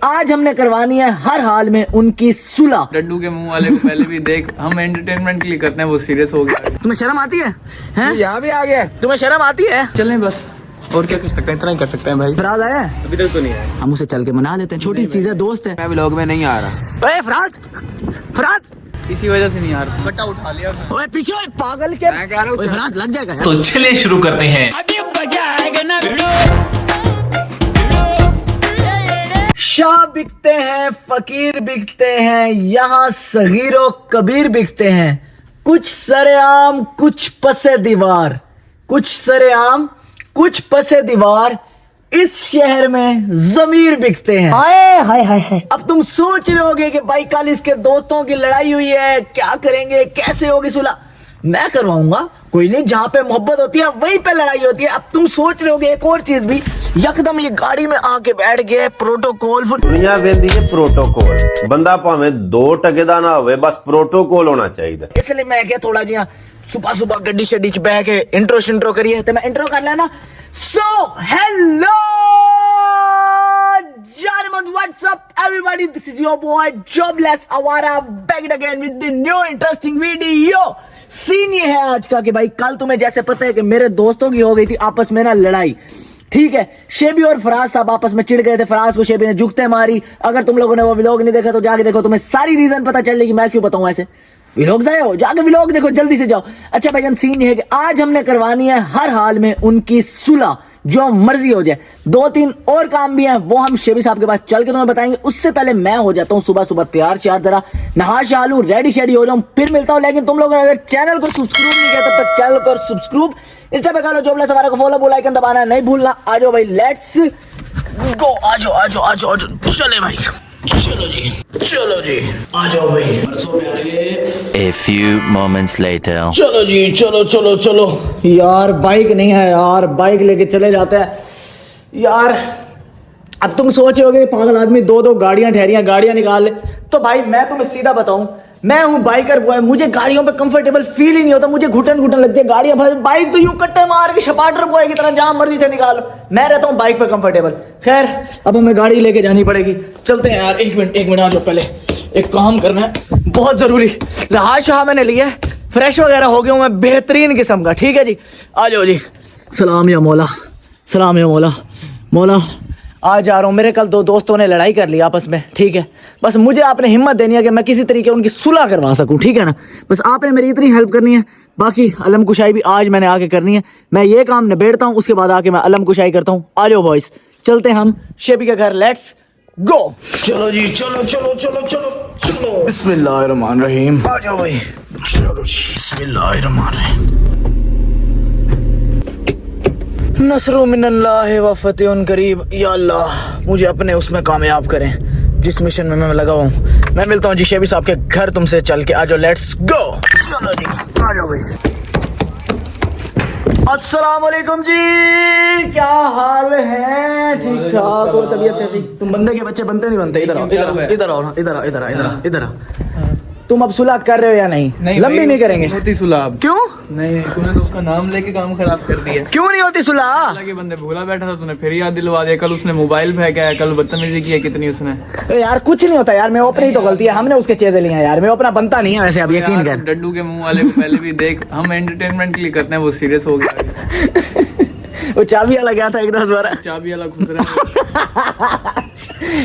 आज हमने करवानी है हर हाल में उनकी सुलह। डड्डू के मुंह वाले को पहले भी देख, हम एंटरटेनमेंट के लिए करते हैं, वो सीरियस हो गया। तुम्हें शर्म आती है? हैं? यहाँ भी आ गया। तुम्हें शर्म आती है? चलें बस, और क्या कर सकते हैं, इतना ही कर सकते हैं भाई। फराज आया है? अभी तक तो नहीं आया। हम उसे चल के मना लेते हैं, छोटी चीज है, दोस्त है। मैं व्लॉग में नहीं आ रहा। ओए फराज, फराज इसी वजह से नहीं आ रहा, बट्टा उठा लिया। ओए पीछे ओए, पागल के। मैं कह रहा हूँ ओए फराज लग जाएगा यार। तो चलिए शुरू करते हैं। शाह बिकते हैं, फकीर बिकते हैं, यहाँ सगीरो कबीर बिकते हैं। कुछ सरेआम कुछ पसे दीवार, कुछ सरेआम कुछ पसे दीवार, इस शहर में जमीर बिकते हैं। हाय हाय हाय हाय। अब तुम सोच रहे होगे कि भाई कल इसके दोस्तों की लड़ाई हुई है, क्या करेंगे, कैसे होगी सुलह? मैं करवाऊंगा, कोई नहीं, जहाँ पे मोहब्बत होती है वहीं पे लड़ाई होती है। अब तुम सोच रहे होगे एक और चीज भी, यकदम ये गाड़ी में आके बैठ गए, प्रोटोकॉल। दुनिया वेंदी है प्रोटोकॉल, बंदा भावे 2 टके दा ना होवे, बस प्रोटोकॉल होना चाहिए। इसलिए मैं क्या थोड़ा जी सुबह सुबह गड्डी शड्डी च बह के इंट्रो शिंट्रो करिए, तो मैं इंट्रो कर लेना। So hello what's up everybody, this is your boy jobless Awara back again with the new interesting video. Scene ये है आज का कि भाई कल तुम्हें जैसे पता है कि मेरे दोस्तों की हो गई थी आपस में ना लड़ाई, ठीक है। शेबी और फराज साहब आपस में चिढ़ गए थे, फराज को शेबी ने जुगते मारी। अगर तुम लोगों ने वो व्लॉग नहीं देखा तो जाके देखो, तुम्हें सारी रीजन पता चल जाएगी। मैं क्यों बताऊं ऐसे, व्लॉग जाए हो, जाके व्लॉग देखो, जल्दी से जाओ। अच्छा भाईजान, सीन ये है कि आज हमने करवानी है हर हाल में उनकी सुलह, जो मर्जी हो जाए। 2-3 और काम भी हैं, वो हम शेबी साहब के पास चल के तुम्हें बताएंगे। उससे पहले मैं हो जाता हूँ सुबह सुबह तैयार श्यार, जरा नहा शहा लूं, रेडी शेडी हो जाऊं, फिर मिलता हूँ। लेकिन तुम लोगों ने अगर चैनल को सब्सक्राइब नहीं किया तब तक चैनल को सब्सक्राइब, इंस्टा पे करो जॉबलेस आवारा को फॉलो, बेल आइकन दबाना नहीं भूलना। आ जाओ भाई, लेट्स गो, आ जाओ आ जाओ आ जाओ, चले भाई, चलो जी, चलो जी, आ जाओ भाई। A few moments later. चलो जी, चलो चलो चलो यार, बाइक नहीं है यार, बाइक लेके चले जाते हैं यार। अब तुम सोच रहे होगे पागल आदमी 2-2 गाड़ियां ठहरियां, गाड़ियां निकाल ले। तो भाई मैं तुम्हें सीधा बताऊं, मैं हूं बाइकर बॉय, मुझे गाड़ियों पे कंफर्टेबल फील ही नहीं होता, मुझे घुटन घुटन लगती है गाड़ियां। बाइक तो यूं कट्टे मार के शपाटर बॉय की तरह जहां मर्जी से निकालो, मैं रहता हूं बाइक पे कंफर्टेबल। खैर अब हमें गाड़ी लेके जानी पड़ेगी, चलते हैं यार। एक मिनट आ जाओ, पहले एक काम करना है बहुत जरूरी। नहा शहा मैंने लिया है, फ्रेश वगैरह हो गया हूं मैं, बेहतरीन किस्म का, ठीक है जी। आ जाओ जी, सलाम या मौला, सलाम या मौला। मौला आ जा रहा हूँ, मेरे कल 2 दोस्तों ने लड़ाई कर ली आपस में, ठीक है। बस मुझे आपने हिम्मत देनी है कि मैं किसी तरीके उनकी सुलह करवा सकूँ, ठीक है ना। बस आपने मेरी इतनी हेल्प करनी है, बाकी अलम कुशाई भी आज मैंने आके करनी है। मैं ये काम निबेड़ता हूँ, उसके बाद आके मैं अलम कुशाई करता हूँ। आ जाओ बॉयस, चलते हैं हम शेबी के घर, लेट्स गो। चलो जी, चलो चलो चलो चलो चलो, बिस्मिल्लाहिर्रहमानिर्रहीम। आ जाओ भाई, चलो जी, बिस्मिल्लाहिर्रहमानिर्रहीम। नसरु मिनल्लाहि व फतहुन करीब। या अल्लाह, मुझे अपने उसमें कामयाब करें जिस मिशन में मैं लगा हूँ। मैं मिलता हूँ जी शेबी साहब के घर तुमसे चल के। आ जाओ, लेट्स गो। चलो जी, आ जाओ भाई। अस्सलाम वालेकुम जी, क्या हाल है? ठीक ठाक हो? तबीयत से ठीक? तुम बंदे के बच्चे बनते नहीं बनते? इधर आओ, इधर आओ, इधर आओ, इधर आओ, इधर आओ, इधर आओ, इधर आओ। तुम अब सुलह कर रहे हो या नहीं? लंबी नहीं करेंगे? होती सुलह? क्यों नहीं, तूने तो उसका नाम लेके काम खराब कर दिया। क्यों नहीं होती सुलह? अल्लाह के बंदे भूला बैठा था, तूने फिर याद दिलवा दिया। कल उसने मोबाइल फेंका है, कल बदतमीजी की है कितनी उसने। यार कुछ नहीं होता यार, मैं अपनी ही तो गलती है, हमने उसके चीजें ली हैं यार, मैं अपना बनता नहीं है वैसे, अब यकीन कर। डड्डू के मुंह वाले को पहले भी देख, हम एंटरटेनमेंट के लिए करते हैं, वो सीरियस हो गया। वो चाबी वाला गया था एक 10 बार, चाबी वाला घुस रहा है।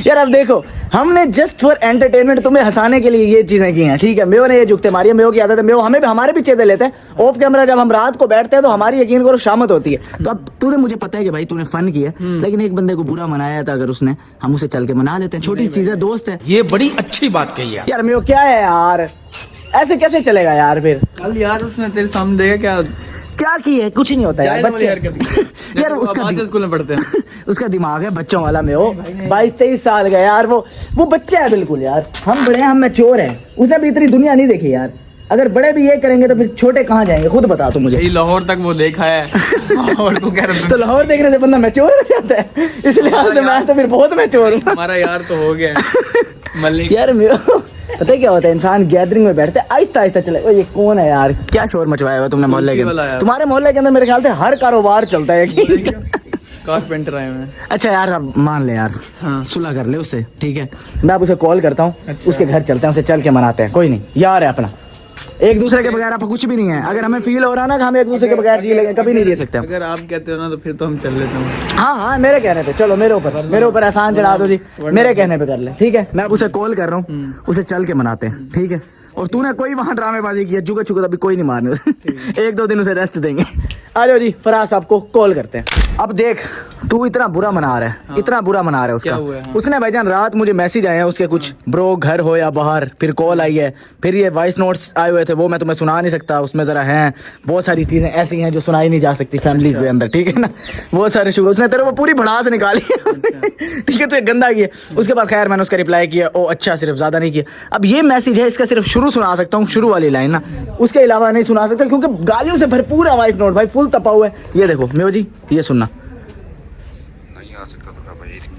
यार अब देखो, हमने जस्ट फॉर एंटरटेनमेंट तुम्हें हंसाने के लिए ये चीजें की हैं, ठीक है। मेयो ने ये जुगते मारी है, मेयो की आदत है, मेयो हमें भी हमारे भी चीजें लेते हैं ऑफ कैमरा। जब हम रात को बैठते हैं तो हमारी यकीन करो शामत होती है। तो अब तूने, मुझे पता है कि भाई तूने फन किया, लेकिन एक बंदे को बुरा मनाया था, अगर उसने, हम उसे चल के मना लेते हैं, छोटी चीज है, दोस्त है। ये बड़ी अच्छी बात कही है यार मेयो क्या है यार, ऐसे कैसे चलेगा यार? फिर कल यार उसने तेरे सामने देखा क्या की है? कुछ नहीं होता यार, बच्चे यार, उसका स्कूल में पढ़ते हैं। उसका दिमाग है बच्चों वाला में, हो 22-23 साल का यार, वो बच्चा है बिल्कुल यार। हम बड़े हैं, हम मैच्योर हैं, उसने भी इतनी दुनिया नहीं देखी यार। अगर बड़े भी ये करेंगे तो फिर छोटे कहाँ जाएंगे, खुद बता तू मुझे। लाहौर तक वो देखा है और तू कह रहा तो लाहौर देखने से बंदा मैच्योर हो जाता है, इसलिए से मैं तो फिर बहुत मैच्योर हूँ। हमारा यार तो हो गया मलिक यार मेरा पता है क्या होता है, इंसान गैदरिंग में बैठते आहिस्ता आहिस्ता चले। ये कौन है यार, क्या शोर मचवाया हुआ तुमने मोहल्ले के? तुम्हारे मोहल्ले के अंदर मेरे ख्याल से हर कारोबार चलता है। कारपेंटर आए हुए हैं। अच्छा यार अब मान ले यार, हाँ। सुलह कर ले उससे, ठीक है। मैं अब उसे कॉल करता हूँ, अच्छा। उसके घर चलते हैं, उसे चल के मनाते हैं। कोई नहीं, यार है अपना, एक दूसरे के बगैर आपको कुछ भी नहीं है। अगर हमें फील हो रहा है ना कि हम एक दूसरे के बगैर जी लेंगे, कभी नहीं जी सकते हम। अगर आप कहते हो ना तो फिर तो हम चल लेते हैं। हाँ हाँ, मेरे कहने पे चलो, मेरे ऊपर एहसान चढ़ा दो जी, मेरे कहने पे कर ले, ठीक है। मैं अब उसे कॉल कर रहा हूँ, उसे चल के मनाते हैं, ठीक है। और तूने कोई वहाँ ड्रामेबाजी की है, जुगा छुगा अभी कोई नहीं मारने उसे। एक दो दिन उसे रेस्ट देंगे। आ जाओ जी, फराज साहब को कॉल करते हैं। अब देख, तू इतना बुरा मना रहा है, हाँ। इतना बुरा मना रहा है उसका। क्या हुआ है? हाँ। उसने भाईजान रात मुझे मैसेज आए हैं उसके कुछ, ब्रो घर हो या बाहर, फिर कॉल आई है, फिर ये वॉइस नोट्स आए हुए थे, वो मैं तुम्हें सुना नहीं सकता। उसमें जरा हैं बहुत सारी चीजें ऐसी हैं जो सुनाई नहीं जा सकती फैमिली के अंदर, ठीक है ना। बहुत सारे शुगर उसने तेरे को पूरी भड़ास निकाली ठीक है, तो एक गंदा किया। उसके बाद खैर मैंने उसका रिप्लाई किया, ओ अच्छा, सिर्फ ज्यादा नहीं किया। अब ये मैसेज है, इसका सिर्फ शुरू सुना सकता हूँ, शुरू वाली लाइन ना, उसके अलावा नहीं सुना सकता, क्योंकि गालियों से भरपूर है वॉइस नोट भाई, फुल तपा हुआ है। ये देखो मेव जी, ये सुनना,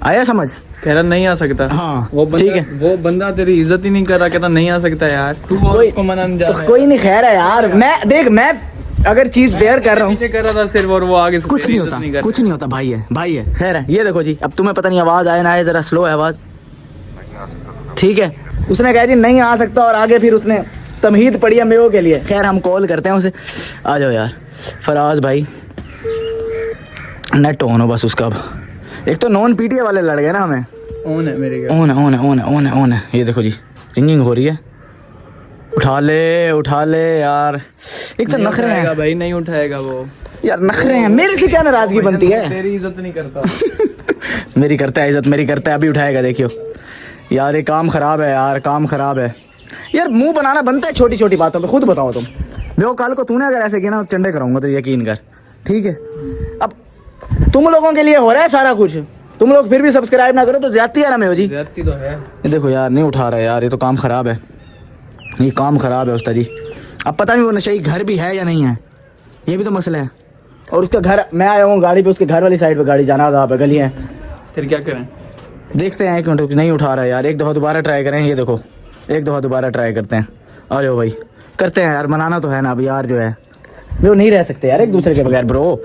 आया समझ? कह रहा नहीं आ सकता। हाँ, वो ठीक बंदा, है। वो बंदा तेरी इज्जत ही नहीं कर रहा, कहता नहीं आ सकता यार। तू कोई- उसको मना नहीं जा रहा है। कोई नहीं, खैर है यार। मैं देख, मैं अगर चीज बेयर कर रहा हूँ, पीछे कर रहा था सिर्फ, और वो आगे से कुछ तेरी नहीं इज्जत होता, कर कुछ नहीं होता, भाई है, भाई है, खैर है। ये देखो जी, अब तुम्हें पता नहीं आवाज आए ना आए, जरा स्लो है आवाज, ठीक है। उसने कहा जी नहीं आ सकता, और आगे फिर उसने तमहीद पड़ी है मेवो के लिए। खैर हम कॉल करते हैं उसे। आ जाओ यार फराज भाई, नेट ऑन हो बस उसका। अब एक तो नॉन पीटीए वाले लड़ गए ना हमें। ऑन है मेरे घर। ऑन है, ऑन है, ऑन है, ऑन है, ऑन है। ये देखो जी, रिंगिंग हो रही है। उठा ले यार। एक तो नहीं नखरे उठाएगा हैं भाई, नहीं उठाएगा वो यार, नखरे हैं। मेरे से क्या नाराजगी बनती है? तेरी इज्जत नहीं करता। मेरी करता है इज्जत, मेरी करता है। अभी उठाएगा, देखियो यार। ये काम खराब है यार, काम खराब है यार। मुंह बनाना बनता है छोटी छोटी बातों पे, खुद बताओ तुम। देखो कल को तूने अगर ऐसे किया ना, चंडे कराऊंगा, तो यकीन कर, ठीक है। अब तुम लोगों के लिए हो रहा है सारा कुछ, तुम लोग फिर भी सब्सक्राइब ना करो तो ज्यादती है ना मेव जी। ज्यादती तो है। ये देखो यार, नहीं उठा रहा यार, ये तो काम खराब है, ये काम खराब है उस्ताद जी। अब पता नहीं वो नशे घर भी है या नहीं है, ये भी तो मसला है। और उसका घर, मैं आया हूँ गाड़ी पे, उसके घर वाली साइड पे गाड़ी जाना था, पे गली है। फिर क्या करें? देखते हैं, एक मिनट, नहीं उठा रहा है यार। एक दफ़ा दोबारा ट्राई करें, ये देखो, एक दफ़ा दोबारा ट्राई करते हैं। आ जाओ भाई, करते हैं यार, मनाना तो है ना अब यार। जो है वो नहीं रह सकते यार एक दूसरे के बगैर ब्रो।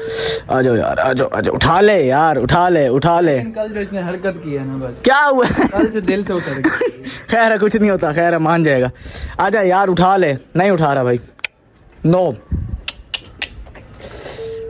आ जाओ यार, आ जाओ, आ जाओ, उठा ले यार, उठा ले, उठा ले। कल जो इसने हरकत की है ना, बस क्या हुआ? कल से दिल से उतर गई। खैर है, कुछ नहीं होता, खैर है, मान जाएगा। आजा यार, उठा ले। नहीं उठा रहा भाई, नो।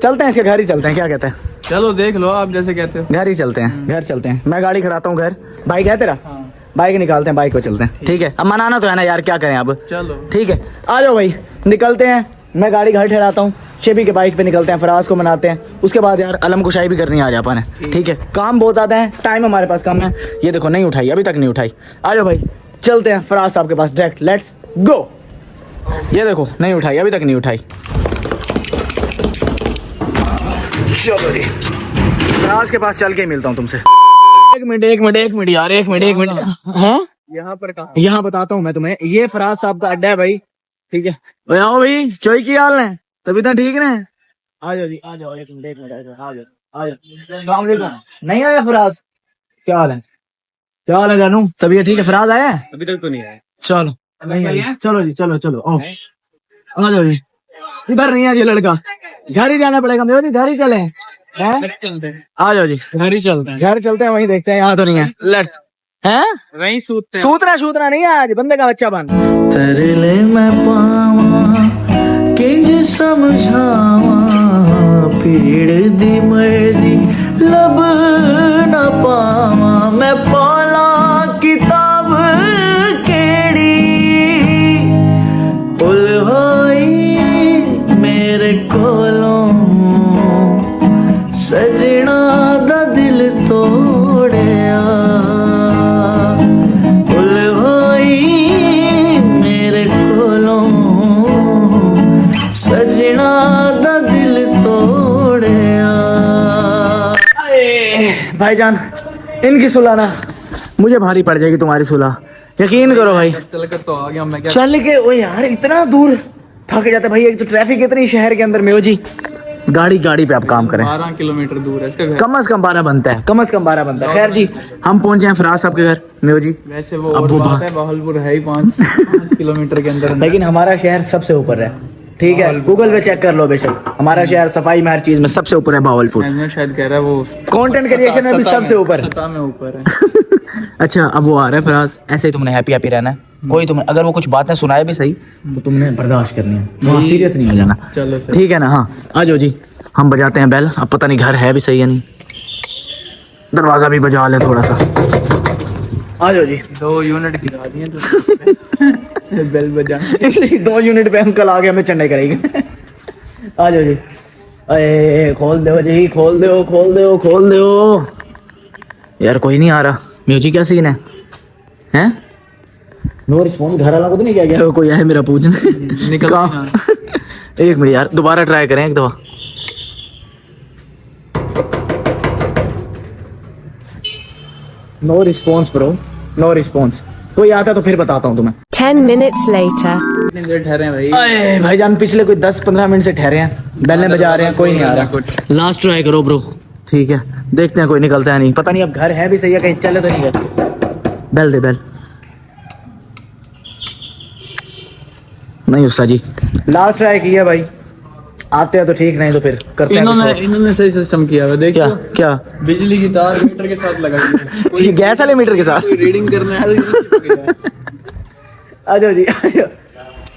चलते हैं इसके घर ही चलते हैं, क्या कहते हैं? चलो देख लो, आप जैसे कहते हो। घर ही चलते हैं, घर चलते हैं। मैं गाड़ी खड़ाता हूँ घर। बाइक है तेरा? हाँ। बाइक निकालते हैं, बाइक को चलते हैं, ठीक है। अब मनाना तो है ना यार, क्या करें अब। चलो ठीक है, आ जाओ भाई, निकलते हैं। मैं गाड़ी घर ठहराता हूँ, शेबी के बाइक पे निकलते हैं, फराज को मनाते हैं। उसके बाद यार अलम को शाही भी करनी आ जा पाने, ठीक है। काम बहुत ज़्यादा है, टाइम हमारे पास कम है। ये देखो नहीं उठाई, अभी तक नहीं उठाई। आ जाओ भाई, चलते हैं फराज साहब के पास डायरेक्ट, लेट्स गो। ये देखो नहीं उठाई, अभी तक नहीं उठाई। चलो जी, फराज के पास चल के मिलता हूँ तुमसे। एक मिनट यार, एक मिनट। हाँ, यहाँ पर कहाँ? यहाँ बताता हूँ मैं तुम्हें। ये फराज साहब का अड्डा है भाई, ठीक है। ओए आओ भाई, चोई की हाल है? तभी तो ठीक है। आ जाओ जी, आ जाओ, एक मिनट, आ जाओ। अस्सलाम वालेकुम। नहीं आया फराज? क्या हाल है जानू? तबीयत ठीक है? फराज आया है? अभी तक तो नहीं आया। चलो नहीं आया, चलो जी, चलो आओ, आ जाओ जी। इधर नहीं है ये लड़का, घर ही जाना पड़ेगा मेरे, घर ही चले हैं। आ जाओ जी, घर ही चलते हैं, घर चलते हैं, वहीं देखते हैं। यहाँ तो नहीं है, लेट्स हैं वहीं सूतते हैं। सूतना नहीं है आज, बंदे का बच्चा बन। तरले मैं पावा किंज समझावा, पीड़ दी मर्जी लब न पावा, मैं पाला किताब केड़ी उल होई मेरे कोलों, सजना दा दिल तोड़िया उल होई मेरे कोलों, सजना दा दिल तोड़िया। भाईजान इनकी सुलह ना मुझे भारी पड़ जाएगी, तुम्हारी सुलह, यकीन करो भाई। चल कर तो आ गया मैं, क्या चल के ओ यार, इतना दूर थक जाता भाई। एक तो ट्रैफिक इतनी शहर के अंदर में हो जी। गाड़ी पे आप काम करें। 12 किलोमीटर दूर है इसका घर। कम से कम 12 बनता है, खैर जी हम पहुंचे हैं फराज साहब के घर में हो जी। वैसे वो और बात है, बहालपुर है ही 5 किलोमीटर के अंदर। लेकिन हमारा शहर सबसे ऊपर है, ठीक है, गूगल पे चेक कर लो बेशक, हमारा शहर सफाई में हर चीज में सबसे ऊपर है भावलपुर। मैं शायद कह रहा है वो कंटेंट क्रिएशन में भी सबसे ऊपर। सता में ऊपर है। अच्छा अब वो आ रहा है फराज, ऐसे ही तुमने हैप्पी हैप्पी रहना है। कोई तुम्हें अगर वो कुछ बातें सुनाए भी सही तो तुमने बर्दाश्त करनी है, वहाँ सीरियस नहीं हो जाना। चलो सर। ठीक है ना? हाँ आ जाओ जी, हम बजाते हैं बेल। अब पता नहीं घर है भी सही या नहीं, दरवाजा भी बजा ले थोड़ा सा। आ जाओ जी। 2 यूनिट गिरा दिए तो बेल बजा। 2 यूनिट पे अंकल आगे हमें चंडे करेंगे। आ जाओ जी। अरे खोल दो जी, खोल दो खोल दो खोल दो। यार कोई नहीं आ रहा। म्यूजिक क्या सीन है? हैं? No response. घर वाला को तो नहीं क्या गया कोई है मेरा पूछने? निकल कहाँ? एक मिनट यार, दोबारा ट्राई करें एक दफा। No response bro, no response. कोई आता तो फिर बताता हूँ तुम्हें। 10 minutes later. कितनी देर ठहरे हैं भाई? अरे भाईजान पिछले कोई 10-15 मिनट से ठहरे हैं, बेलें बजा रहे हैं, कोई नहीं आ रहा। लास्ट ट्राई करो ब्रो। ठीक है, देखते हैं कोई निकलता है नहीं। पता नहीं अब घर है भी सही है, कहीं चले तो नहीं गए। बेल दे बेल। नहीं उस्ताद जी, लास्ट ट्राई किया भाई, आते हैं तो ठीक, नहीं तो फिर करते हैं। इन्होंने सही सिस्टम किया है। देख क्या क्या? बिजली की तार मीटर के साथ लगाई है। ये गैस वाले मीटर के साथ। कोई रीडिंग करना है तो आ जाओ जी, आ जाओ।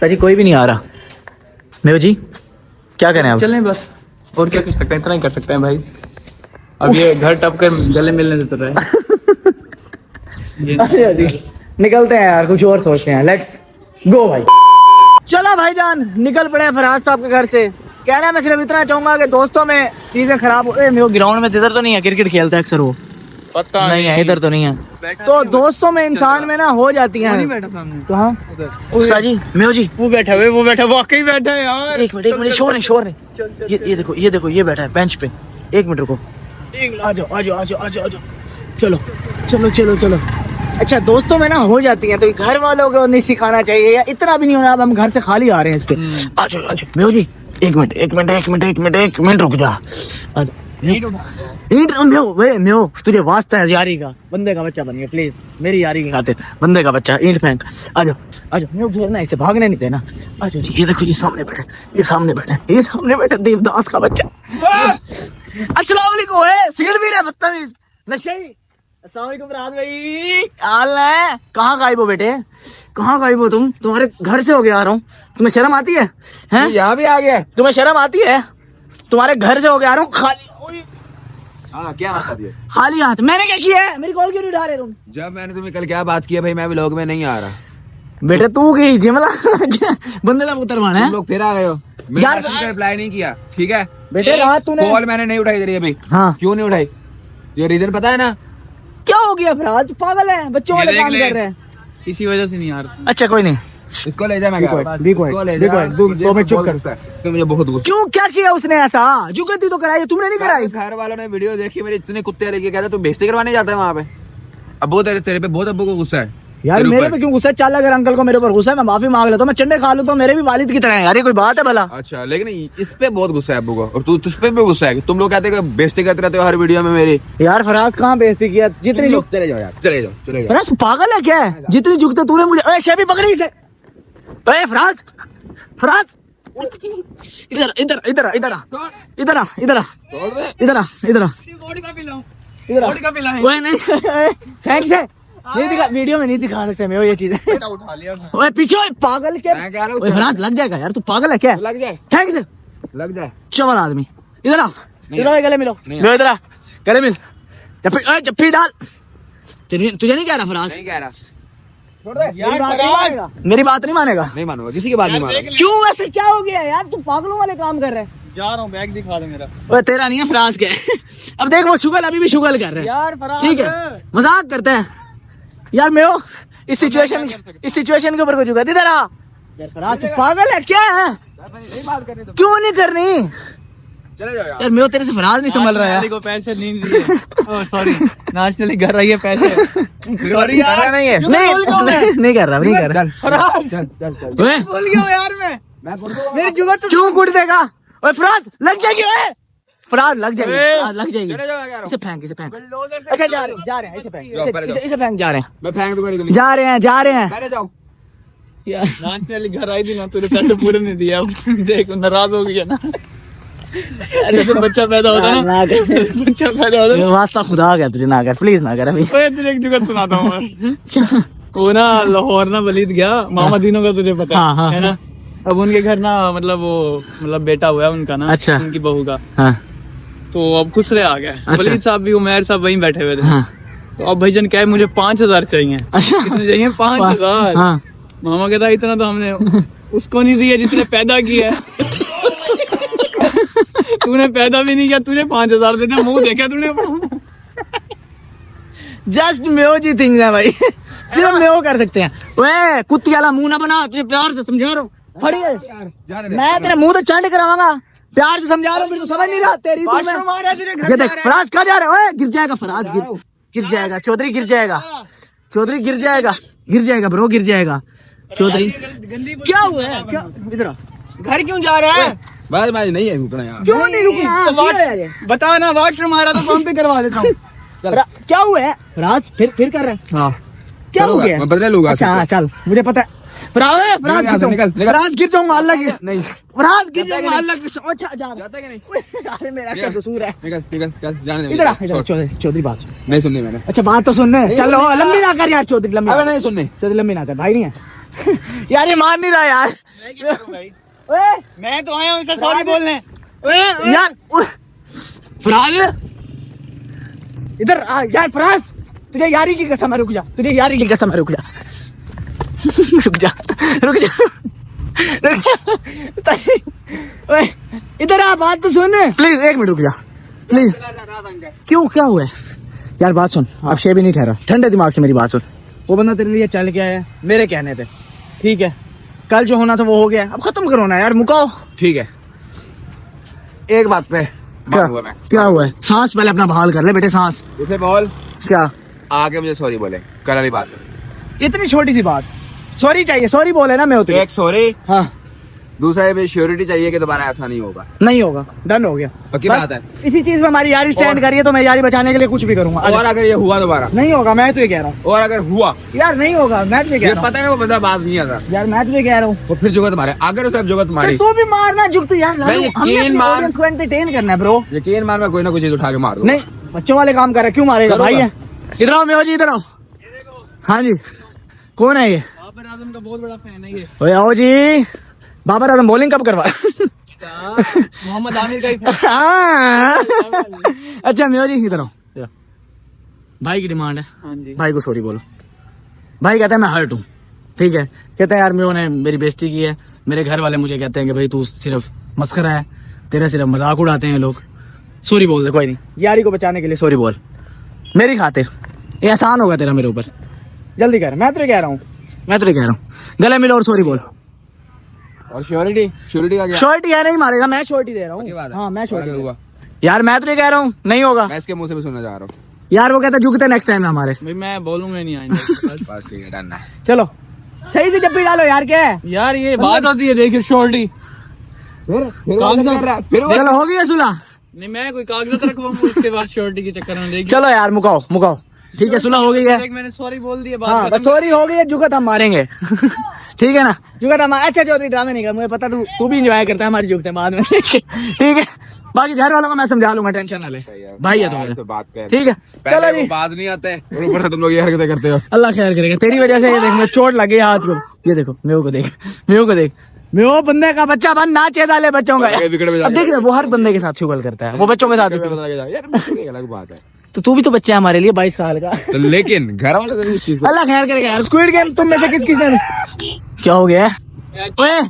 सर जी कोई भी नहीं आ रहा। मेव जी क्या करें अब? चलें बस, और क्या कर सकते हैं, इतना ही कर सकते हैं भाई। अब ये घर टप कर गले मिलने देते रहे। आ जाओ जी, निकलते हैं यार, कुछ और सोचते हैं। लेट्स गो भाई। चलो भाईजान निकल पड़े हैं फराज साहब के घर से। कहना मैं सिर्फ इतना चाहूंगा कि दोस्तों में चीजें खराब हो। मेरे ग्राउंड में इधर तो नहीं है, क्रिकेट खेलता है अक्सर वो। पता नहीं है, इधर तो नहीं है। तो दोस्तों में इंसान में ना हो जाती हैं। कहाँ? उस्ताद जी, मेव जी वो बैठा वाकई बैठा है यार। एक मिनट शोर नहीं। ये देखो ये बैठा है बेंच पे। एक मिनट रुको। आ जाओ आ जाओ आ जाओ आ जाओ आ जाओ। चलो चलो चलो चलो। अच्छा दोस्तों में ना हो जाती है, तो घर वालों को नहीं सिखाना चाहिए, या इतना भी नहीं होना। अब हम घर से खाली आ रहे हैं इसके। आ जाओ आ जाओ। मेव जी एक मिनट रुक जा। मेव तुझे वास्ता है यारी का, बंदे का बच्चा बन गया प्लीज, मेरी यारी की खातिर बंदे का बच्चा ईंट फेंक। आ जाओ आ जाओ। मेव घेरना, इसे भागने नहीं देना। आ जाओ जी। ये देखो, ये सामने बैठे देवदास का बच्चा। अस्सलाम वालेकुम। सिगरेट भी रहा बदतमीज नशे। अस्सलाम वालेकुम फराज भाई, हाल है? कहाँ गायब हो बेटे, कहाँ गायब हो तुम? तुम्हारे घर से हो गया आ रहा हूँ, तुम्हें शर्म आती है? हैं? यहाँ भी आ गया। तुम्हें शर्म आती है? तुम्हारे घर से हो गया आ रहा हूँ खाली। क्या बात है? खाली हाथ। मैंने क्या किया है? मेरी कॉल क्यों नहीं उठा रहे तुम? जब मैंने तुम्हें कल क्या बात की है भाई, मैं व्लॉग में नहीं आ रहा। बेटे तू की जिमला बंदे का पुत्र बना है। तुम लोग फिर आ गए हो। यार, मैंने रिप्लाई नहीं किया, ठीक है बेटे रात तूने कॉल मैंने नहीं उठाई तेरी अभी। हाँ। क्यों नहीं उठाई? ये रीजन पता है ना? क्या हो गया फराज? पागल है, बच्चों वाले काम कर रहे हैं। इसी वजह से नहीं यार। अच्छा कोई नहीं, इसको ले जा। मैं चुप कर। तो मुझे बहुत गुस्सा। क्यों, क्या किया उसने ऐसा? जो गलती तो कराई, तुमने नहीं कराई। घर वालों ने वीडियो देखी मेरे, इतने कुत्ते लेके कहते तू बेइज्जती करवाने जाता है वहाँ पे। अब तेरे पे बहुत अब्बू को गुस्सा है यार। तेरे मेरे ऊपर। पे क्यों गुस्सा है? चल अगर अंकल को मेरे ऊपर गुस्सा है, मैं माफी मांग लेता हूँ, मैं चंडे खा लूँ तो मेरे भी वालिद की तरह है यार। ये कोई बात है भला? अच्छा, लेकिन इस पे बहुत गुस्सा है अब्बू को, और तुझ पे भी गुस्सा है कि तुम लोग कहते हो बेइज्जती करते रहते हो हर वीडियो में मेरी। यार फराज कहाँ बेइज्जती किया? जितनी लोग चले जाओ यार, चले जाओ। फराज तू पागल है क्या? जितनी झुकते तूने मुझे। अरे शेबी पकड़ी इसे। अरे फराज इधर इधर इधर इधर आ, इधर आ, इधर आ, इधर आ, इधर आ, इधर आ। ओए नहीं, थैंक्स है। नहीं दिखा, वीडियो में नहीं दिखा सकते मैं ये चीजें। ओए पीछे, ओए पागल क्या? मैं कह रहा हूँ ओए फराज लग जाएगा यार, तू पागल है क्या? लग जाए, थैंक्स है। लग जाए। चवल आदमी, इधर आ, इधर आ, गले मिलो। इधर आ, गले मिल। जप्पी डाल। तुझे नहीं कह रहा फराज? नहीं कह रहा। मेरी बात नहीं मानेगा? नहीं मानूंगा, किसी की बात नहीं मानूंगा। क्यों? ऐसे क्या हो गया यार? तू पागलों वाले काम कर रहे हैं। जा रहा हूँ, बैग दिखा दे मेरा। ओए तेरा नहीं है, फराज के। अब देख वो शुगल अभी भी शुगल कर रहे हैं यार फराज, ठीक है, मजाक करते हैं यार। मैं इस सिचुएशन के ऊपर कुछ होगा। इधर आ यार फराज, तू पागल है क्या? क्यों नहीं करनी? चले जाओ यार। यार मैं तेरे से फराज नहीं संभल रहा यार। को पैसे नहीं दिए। ओह सॉरी, नाश्ते लिए घर आई है पैसे। सॉरी यार, नहीं है। नहीं कर रहा, नहीं कर रहा। फराज ओए, बोल गया यार मैं मेरी जुगत तो क्यों कुट देगा? ओए फराज लग जाएगी। ओए फराज लग जाएगी, फराज लग जाएगी। चले जाओ यार। इसे फेंक, इसे फेंक। अच्छा जा रहे हैं, इसे फेंक, इसे फेंक जा रहे हैं। मैं फेंक दूंगा। जा रहे हैं। पहले जाओ। यार नाचने वाली घर आई थी ना, तूने पैसे पूरे नहीं दिया, देख नाराज हो गया ना। अरे तो बच्चा पैदा होता है ना, बच्चा पैदा होता है। वास्ता खुदा आ गया तुझे, ना कर प्लीज, ना कर अभी। ओए तुझे एक जुगत सुनाता हूँ मैं। वो ना लाहौर ना वलीद गया, मामा दीनों का तुझे पता हाँ, हाँ, है ना। अब उनके घर ना मतलब वो मतलब बेटा हुआ है उनका ना, अच्छा। उनकी बहू का, हाँ तो अब खुसरे आ गए। अच्छा। वलीद साहब भी उमैर साहब वहीं बैठे हुए थे। हाँ तो अब भाईजान क्या है, मुझे 5,000 चाहिए। अच्छा। कितने चाहिए? 5,000। हाँ मामा कहता इतना तो हमने उसको नहीं दिया जिसने पैदा किया है। तूने पैदा भी नहीं किया, तुझे 5,000 देते, मुंह देखा तूने? जस्ट मेओ जी थिंग्स है भाई, सिर्फ मेओ कर सकते हैं। ओए कुत्ती वाला मुंह ना बना, तुझे प्यार से समझा रहा हूँ। फड़ी है, मैं तेरे मुंह तो चंड करावांगा, प्यार से समझा रहा हूँ, फिर तो समझ नहीं रहा तेरी। ये देख फराज कहाँ जा रहे हो? ओए गिर जाएगा फराज, गिर जाएगा चौधरी, गिर जाएगा चौधरी, गिर जाएगा ब्रो, गिर जाएगा चौधरी। क्या हुआ है? क्या इधर घर क्यों जा रहा है? बस भाई नहीं है रुकना यार। क्यों नहीं रुकना? बता ना, वॉशरूम आ रहा तो पंप पे करवा देता हूँ। क्या हुआ है फराज? फिर कर रहे हैं? हाँ क्या हो गया? मैं बदले लूंगा। अच्छा हाँ, चल मुझे पता है। फराज गिर जाऊंगा अल्लाह की नहीं, फराज गिर जाऊंगा अल्लाह की। अच्छा जाता है कि नहीं? अरे मेरा क्या कसूर है? निकल चल जाने दे। इधर आ, चौधरी बात नहीं सुननी मैंने। अच्छा बात तो सुनने, चलो लंबी ना कर यार चौधरी, लंबी अबे नहीं सुननी। चौधरी लंबी ना कर भाई, नहीं है यार, ये मान नहीं रहा यार। ओए मैं तो आया हूँ इसे सॉरी बोलने। यार फराज इधर आ यार, फराज तुझे यारी की कसम है, रुक जा, तुझे यारी की कसम है, रुक जा रुक जा रुक जा ओए इधर आ, बात तो सुन प्लीज, 1 मिनट रुक जा प्लीज। क्यों, क्या हुआ है यार? बात सुन, अब शे भी नहीं ठहरा, ठंडे दिमाग से मेरी बात सुन। वो बंदा तेरे लिए चल के आया मेरे कहने पे, ठीक है? कल जो होना था वो हो गया, अब खत्म करो ना यार, मुकाओ। ठीक है, एक बात पे क्या हुआ है? सांस पहले अपना बहाल कर ले बेटे, सांस। उसे बोल क्या? आके मुझे सॉरी बोले, कर वाली बात। इतनी छोटी सी बात, सॉरी चाहिए? सॉरी बोले ना मैं होती। एक सॉरी, हाँ दूसरा ये श्योरिटी चाहिए कि दोबारा ऐसा नहीं होगा। नहीं होगा, डन हो गया, पक्की बस बात है। इसी चीज में हमारी यारी स्टैंड करिए, तो मैं यारी बचाने के लिए कुछ भी करूंगा। और अगर ये हुआ दोबारा? नहीं होगा, मैं तुझे कह रहा हूँ। और अगर हुआ यार नहीं होगा, मैं तुझे कह ये रहा हूँ पता है वो बंदा बात नहीं आता, यार, मैं तुझे कह रहा हूँ। वो फिर जुगत मारे। अगर उसे जुगत मारी, तू भी मारना जुग तो यार, नहीं, यकीन मान। को एंटरटेन करना है ब्रो। यकीन मान, मैं कोई ना कोई चीज उठा के मार दूं। नहीं, बच्चों वाले काम कर रहा है, क्यों मारेगा भाई? है इधर आओ, मैं जी इधर आओ। हाँ जी, कौन है ये? बाबर आजम का बहुत बड़ा फैन है ये। ओए आओ जी। बाबर आजम बॉलिंग कब करवा? मोहम्मद आमिर का ही fan। हाँ। अच्छा मियो जी इधर आओ। भाई की डिमांड है, हाँ जी। भाई को सॉरी बोलो। भाई कहता है मैं हर्ट हूँ, ठीक है? कहता है यार मियो ने मेरी बेइज्जती की है, मेरे घर वाले मुझे कहते हैं कि भाई तू सिर्फ मस्करा है, तेरा सिर्फ मजाक उड़ाते हैं लोग। सॉरी बोल दे, कोई नहीं, यारी को बचाने के लिए सॉरी बोल मेरी खातिर, ये आसान होगा तेरा मेरे ऊपर। जल्दी कर, मैं तुझे कह रहा हूँ, गले मिलो और सॉरी बोल। और श्योरिटी का क्या? श्योरिटी है, नहीं मारेगा, मैं श्योरिटी दे रहा पक्की बात हूँ। है? हाँ मैं श्योरिटी हुआ यार, मैं तुझे कह रहा हूँ नहीं होगा मैं इसके मुंह से भी सुनना चाह रहा हूँ। यार। वो कहता जुगते नेक्स्ट टाइम हमारे। भाई मैं बोलूंगा नहीं आएंगे। बस ठीक है, डन है। चलो सही से जप्पी डालो यार, क्या है यार ये बात होती है, देखिए शॉर्टी। चलो हो गया सुलह। नहीं मैं कोई कागजात रखवाऊंगा उसके बाद शॉर्टी के चक्कर में। देखिए चलो यार मुकाओ, ठीक है? सुलह हो गई है। देख मैंने सॉरी बोल दिया, हाँ बात बस सॉरी हो गई है, जुगत हम मारेंगे। ठीक है ना, जुगत हम। अच्छा चौधरी ड्रामे नहीं कर, मुझे पता तू भी इंजॉय करता है हमारी जुगते बाद में। ठीक है, बाकी घर वालों को मैं समझा लूंगा, टेंशन ना ले, भाई है तो बात कर। ठीक है? चलो जी, बाज नहीं आते और ऊपर से तुम लोग ये हरकतें करते हो। अल्लाह खैर करेगा, तेरी वजह से ये देख मैं चोट लगी हाथ को। ये देखो मेरे को देख, मैं वो बंदे का बच्चा बन नाचे डाले बच्चों का। अब देख रहे वो हर बंदे के साथ शुगल करता है, वो बच्चों के साथ। यार अलग बात है, तो तू भी तो बच्चा है हमारे लिए, 22 साल का। तो लेकिन घर वाले तो इस चीज को अल्लाह खैर करेगा यार। स्क्विड गेम तुम में से किस किसने क्या हो गया? ओए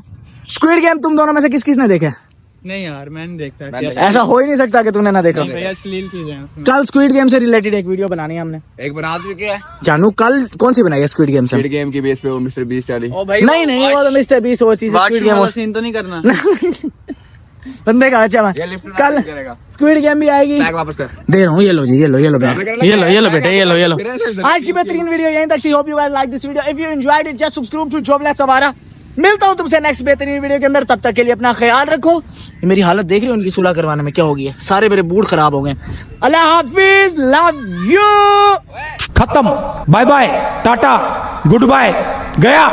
स्क्विड गेम तुम दोनों में से किस किसने देखा? नहीं यार मैं नहीं देखता। ऐसा हो ही नहीं सकता कि तूने ना देखा। भैया अश्लील चीजें हैं उसमें। कल स्क्विड गेम से रिलेटेड एक वीडियो बनानी है हमने। एक बना चुके हैं जानू कल कौन सी बनाई है स्क्विड गेम से? स्क्विड गेम की बेस पे वो मिस्टर बीस्ट वाली। ओ भाई नहीं वो तो मिस्टर बीस्ट वो चीज स्क्विड गेम वाला सीन तो नहीं करना। बंदे का अच्छा ये लिफ्ट कल करेगा। स्क्विड गेम भी आएगी। बैग वापस कर। दे रहा हूँ, ये लो जी, ये लो बेटे, ये लो। आज की बेहतरीन वीडियो यहीं तक थी। Hope you guys like this video. If you enjoyed it just subscribe to jobless हमारा। मिलता हूँ तुमसे नेक्स्ट बेहतरीन वीडियो के अंदर, तब तक के लिए अपना ख्याल रखो। ये मेरी हालत देख रही हो उनकी सुलह करवाने में क्या हो गई है, सारे मेरे बूट खराब हो गए। अल्लाह हाफिज, लव यू। खत्म, bye bye, tata, goodbye, गया।